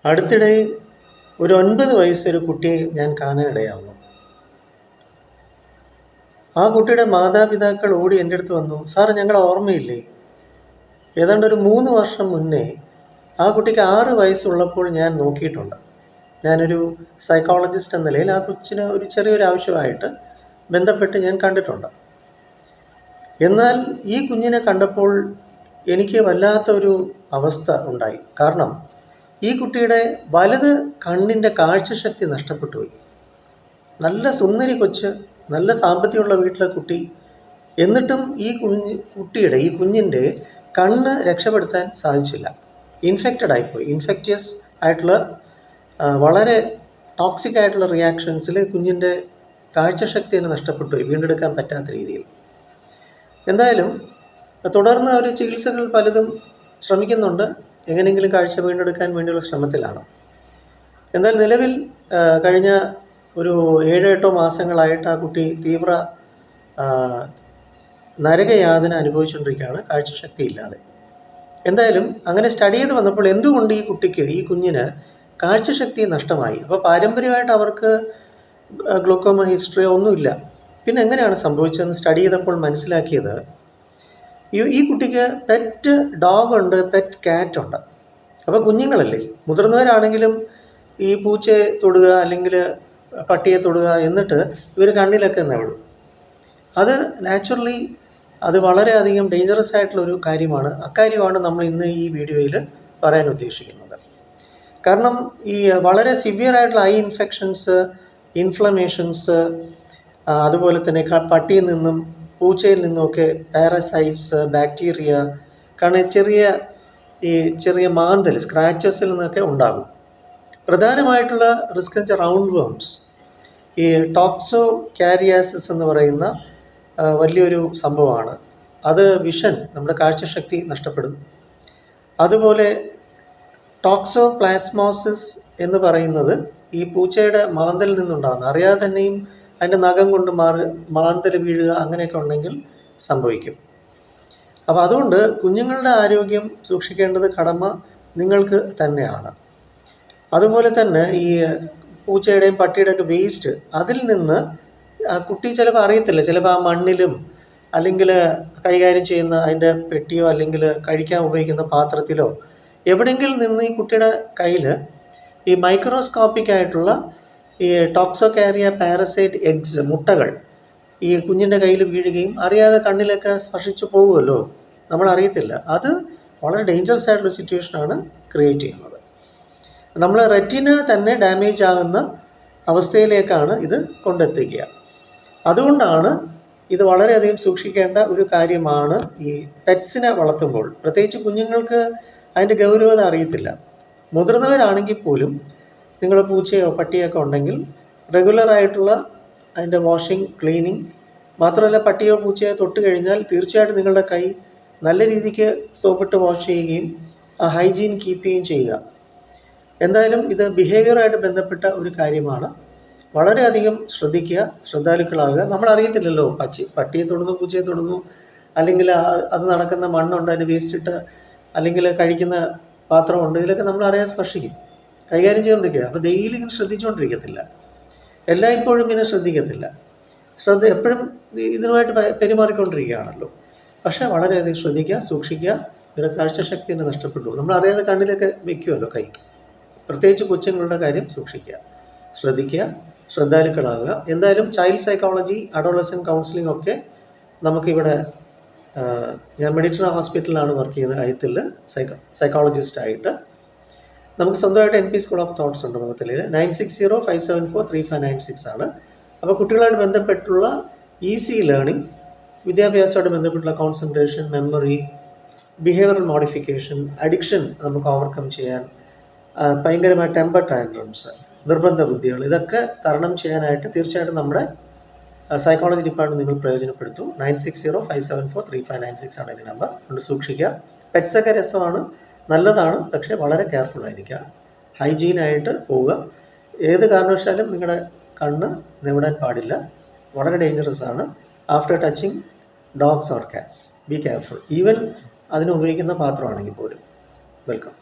അടുത്തിടെ ഒരു 9 വയസ്സൊരു കുട്ടിയെ ഞാൻ കാണാനിടയാവുന്നു. ആ കുട്ടിയുടെ മാതാപിതാക്കൾ ഓടി എൻ്റെ അടുത്ത് വന്നു, സാർ ഞങ്ങളെ ഓർമ്മയില്ലേ? ഏതാണ്ട് ഒരു 3 വർഷം മുന്നേ ആ കുട്ടിക്ക് 6 വയസ്സുള്ളപ്പോൾ ഞാൻ നോക്കിയിട്ടുണ്ട്. ഞാനൊരു സൈക്കോളജിസ്റ്റ് എന്ന നിലയിൽ ആ കൊച്ചിന് ഒരു ചെറിയൊരു ആവശ്യമായിട്ട് ബന്ധപ്പെട്ട് ഞാൻ കണ്ടിട്ടുണ്ട്. എന്നാൽ ഈ കുഞ്ഞിനെ കണ്ടപ്പോൾ എനിക്ക് വല്ലാത്തൊരു അവസ്ഥ ഉണ്ടായി. കാരണം ഈ കുട്ടിയുടെ വലത് കണ്ണിൻ്റെ കാഴ്ചശക്തി നഷ്ടപ്പെട്ടു പോയി. നല്ല സുന്ദരി കൊച്ച്, നല്ല സാമ്പത്തികമുള്ള വീട്ടിലെ കുട്ടി. എന്നിട്ടും ഈ കുഞ്ഞിൻ്റെ കണ്ണ് രക്ഷപ്പെടുത്താൻ സാധിച്ചില്ല. ഇൻഫെക്റ്റഡ് ആയിപ്പോയി. ഇൻഫെക്ഷ്യസ് ആയിട്ടുള്ള വളരെ ടോക്സിക് ആയിട്ടുള്ള റിയാക്ഷൻസിൽ കുഞ്ഞിൻ്റെ കാഴ്ചശക്തി തന്നെ നഷ്ടപ്പെട്ടു പോയി, വീണ്ടെടുക്കാൻ പറ്റാത്ത രീതിയിൽ. എന്തായാലും തുടർന്ന് അവർ ചികിത്സകൾ പലതും ശ്രമിക്കുന്നുണ്ട്. എങ്ങനെയെങ്കിലും കാഴ്ച വീണ്ടെടുക്കാൻ വേണ്ടിയുള്ള ശ്രമത്തിലാണ്. എന്നാൽ നിലവിൽ കഴിഞ്ഞ ഒരു 7-8 മാസങ്ങളായിട്ട് ആ കുട്ടി തീവ്ര നരകയാതന അനുഭവിച്ചുകൊണ്ടിരിക്കുകയാണ്, കാഴ്ചശക്തി ഇല്ലാതെ. എന്തായാലും അങ്ങനെ സ്റ്റഡി ചെയ്ത് വന്നപ്പോൾ എന്തുകൊണ്ട് ഈ കുഞ്ഞിന് കാഴ്ചശക്തി നഷ്ടമായി? അപ്പോൾ പാരമ്പര്യമായിട്ട് അവർക്ക് ഗ്ലോക്കോമ ഹിസ്റ്ററിയോ ഒന്നുമില്ല. പിന്നെ എങ്ങനെയാണ് സംഭവിച്ചതെന്ന് സ്റ്റഡി ചെയ്തപ്പോൾ മനസ്സിലാക്കിയത്, ഈ കുട്ടിക്ക് പെറ്റ് ഡോഗുണ്ട്, പെറ്റ് ക്യാറ്റുണ്ട്. അപ്പോൾ കുഞ്ഞുങ്ങളല്ലേ, മുതിർന്നവരാണെങ്കിലും ഈ പൂച്ചയെ തൊടുക അല്ലെങ്കിൽ പട്ടിയെ തൊടുക, എന്നിട്ട് ഇവർ കണ്ണിലൊക്കെ നവിടും. അത് നാച്ചുറലി അത് വളരെയധികം ഡേഞ്ചറസ് ആയിട്ടുള്ളൊരു കാര്യമാണ്. അക്കാര്യമാണ് നമ്മൾ ഇന്ന് ഈ വീഡിയോയിൽ പറയാൻ ഉദ്ദേശിക്കുന്നത്. കാരണം ഈ വളരെ സിവിയർ ആയിട്ടുള്ള ഐ ഇൻഫെക്ഷൻസ്, ഇൻഫ്ലമേഷൻസ്, അതുപോലെ തന്നെ പട്ടിയിൽ നിന്നും പൂച്ചയിൽ നിന്നുമൊക്കെ പാരസൈറ്റ്സ്, ബാക്ടീരിയ, കാരണം ചെറിയ മാന്തൽ, സ്ക്രാച്ചസിൽ നിന്നൊക്കെ ഉണ്ടാകും. പ്രധാനമായിട്ടുള്ള റിസ്ക് എന്ന് വെച്ചാൽ റൗണ്ട് വേംസ്, ഈ ടോക്സോകാരിയാസിസ് എന്ന് പറയുന്ന വലിയൊരു സംഭവമാണ്. അത് വിഷൻ, നമ്മുടെ കാഴ്ചശക്തി നഷ്ടപ്പെടും. അതുപോലെ ടോക്സോപ്ലാസ്മോസിസ് എന്ന് പറയുന്നത് ഈ പൂച്ചയുടെ മാന്തലിൽ നിന്നുണ്ടാകുന്ന, അറിയാതെ തന്നെയും അതിൻ്റെ നഖം കൊണ്ട് മാന്തൽ വീഴുക അങ്ങനെയൊക്കെ ഉണ്ടെങ്കിൽ സംഭവിക്കും. അപ്പോൾ അതുകൊണ്ട് കുഞ്ഞുങ്ങളുടെ ആരോഗ്യം സൂക്ഷിക്കേണ്ടത് കടമ നിങ്ങൾക്ക് തന്നെയാണ്. അതുപോലെ തന്നെ ഈ പൂച്ചയുടെയും പട്ടിയുടെയൊക്കെ വേസ്റ്റ്, അതിൽ നിന്ന് കുട്ടി ചിലപ്പോൾ അറിയത്തില്ല, ചിലപ്പോൾ ആ മണ്ണിലും അല്ലെങ്കിൽ കൈകാര്യം ചെയ്യുന്ന അതിൻ്റെ പെട്ടിയോ അല്ലെങ്കിൽ കഴിക്കാൻ ഉപയോഗിക്കുന്ന പാത്രത്തിലോ എവിടെയെങ്കിലും നിന്ന് ഈ കുട്ടിയുടെ കയ്യിൽ ഈ മൈക്രോസ്കോപ്പിക് ആയിട്ടുള്ള ഈ ടോക്സോകാരിയ പാരസൈറ്റ് എഗ്സ്, മുട്ടകൾ ഈ കുഞ്ഞിൻ്റെ കയ്യിൽ വീഴുകയും അറിയാതെ കണ്ണിലൊക്കെ സ്പർശിച്ചു പോകുമല്ലോ, നമ്മൾ അറിയത്തില്ല. അത് വളരെ ഡേഞ്ചറസ് ആയിട്ടുള്ള സിറ്റുവേഷനാണ് ക്രിയേറ്റ് ചെയ്യുന്നത്. നമ്മൾ റെറ്റിന തന്നെ ഡാമേജ് ആകുന്ന അവസ്ഥയിലേക്കാണ് ഇത് കൊണ്ടെത്തിക്കുക. അതുകൊണ്ടാണ് ഇത് വളരെയധികം സൂക്ഷിക്കേണ്ട ഒരു കാര്യമാണ്. ഈ പെറ്റ്സിനെ വളർത്തുമ്പോൾ പ്രത്യേകിച്ച് കുഞ്ഞുങ്ങൾക്ക് അതിൻ്റെ ഗൗരവത അറിയത്തില്ല. മുതിർന്നവരാണെങ്കിൽ പോലും നിങ്ങൾ പൂച്ചയോ പട്ടിയൊക്കെ ഉണ്ടെങ്കിൽ റെഗുലറായിട്ടുള്ള അതിൻ്റെ വാഷിംഗ്, ക്ലീനിങ്, മാത്രമല്ല പട്ടിയോ പൂച്ചയോ തൊട്ട് കഴിഞ്ഞാൽ തീർച്ചയായിട്ടും നിങ്ങളുടെ കൈ നല്ല രീതിക്ക് സോപ്പിട്ട് വാഷ് ചെയ്യുകയും ആ ഹൈജീൻ കീപ്പ് ചെയ്യുകയും ചെയ്യുക. എന്തായാലും ഇത് ബിഹേവിയറായിട്ട് ബന്ധപ്പെട്ട ഒരു കാര്യമാണ്. വളരെയധികം ശ്രദ്ധിക്കുക, ശ്രദ്ധാലുക്കളാകുക. നമ്മളറിയത്തില്ലല്ലോ, പട്ടിയെ തൊടുന്നു, പൂച്ചയെ തൊടുന്നു, അല്ലെങ്കിൽ അത് നടക്കുന്ന മണ്ണുണ്ട്, അതിന് വേസ്റ്റിട്ട്, അല്ലെങ്കിൽ കഴിക്കുന്ന പാത്രമുണ്ട്, ഇതിലൊക്കെ നമ്മൾ അറിയാതെ സ്പർശിക്കും, കൈകാര്യം ചെയ്തുകൊണ്ടിരിക്കുക. അപ്പോൾ ഡെയിലി ഇങ്ങനെ ശ്രദ്ധിച്ചുകൊണ്ടിരിക്കത്തില്ല, എല്ലായ്പ്പോഴും ഇങ്ങനെ ശ്രദ്ധിക്കത്തില്ല. എപ്പോഴും ഇതിനുമായിട്ട് പെരുമാറിക്കൊണ്ടിരിക്കുകയാണല്ലോ. പക്ഷേ വളരെയധികം ശ്രദ്ധിക്കുക, സൂക്ഷിക്കുക. ഇവിടെ കാഴ്ചശക്തി തന്നെ നഷ്ടപ്പെട്ടു. നമ്മളറിയാതെ കണ്ണിലൊക്കെ വെക്കുമല്ലോ കൈ. പ്രത്യേകിച്ച് കൊച്ചുങ്ങളുടെ കാര്യം സൂക്ഷിക്കുക, ശ്രദ്ധിക്കുക, ശ്രദ്ധാലുക്കളാകുക. എന്തായാലും ചൈൽഡ് സൈക്കോളജി, അഡോളസെൻ്റ് കൗൺസിലിംഗ് ഒക്കെ നമുക്കിവിടെ, ഞാൻ മെഡിറ്ററ ഹോസ്പിറ്റലിലാണ് വർക്ക് ചെയ്യുന്നത്, അയത്തിൽ സൈക്കോളജിസ്റ്റായിട്ട്. നമുക്ക് സ്വന്തമായിട്ട് NP സ്കൂൾ ഓഫ് തോട്ട്സ് ഉണ്ട് മുഖത്തിൽ. 9605743596 ആണ്. അപ്പോൾ കുട്ടികളായിട്ട് ബന്ധപ്പെട്ടുള്ള ഈസി ലേണിംഗ്, വിദ്യാഭ്യാസമായിട്ട് ബന്ധപ്പെട്ടുള്ള concentration, memory, behavioural modification, addiction നമുക്ക് ഓവർകം ചെയ്യാൻ, ഭയങ്കരമായ ടെമ്പർ ടാൻട്രംസ്, നിർബന്ധ ബുദ്ധികൾ, ഇതൊക്കെ തരണം ചെയ്യാനായിട്ട് തീർച്ചയായിട്ടും നമ്മുടെ സൈക്കോളജി ഡിപ്പാർട്ട്മെൻറ്റ് നിങ്ങൾ പ്രയോജനപ്പെടുത്തു. 9605743596 ആണ് എൻ്റെ നമ്പർ. കൊണ്ട് സൂക്ഷിക്കുക. പെറ്റ്സൊക്കെ രസമാണ്, നല്ലതാണ്, പക്ഷേ വളരെ കെയർഫുൾ ആയിരിക്കുക, ഹൈജീനായിട്ട് പോവുക. ഏത് കാരണവശാലും നിങ്ങളുടെ കണ്ണ് നിവിടാൻ പാടില്ല, വളരെ ഡേഞ്ചറസ് ആണ്. After touching dogs or Katz, be careful. Even അതിന് ഉപയോഗിക്കുന്ന പാത്രമാണെങ്കിൽ പോലും. വെൽക്കം.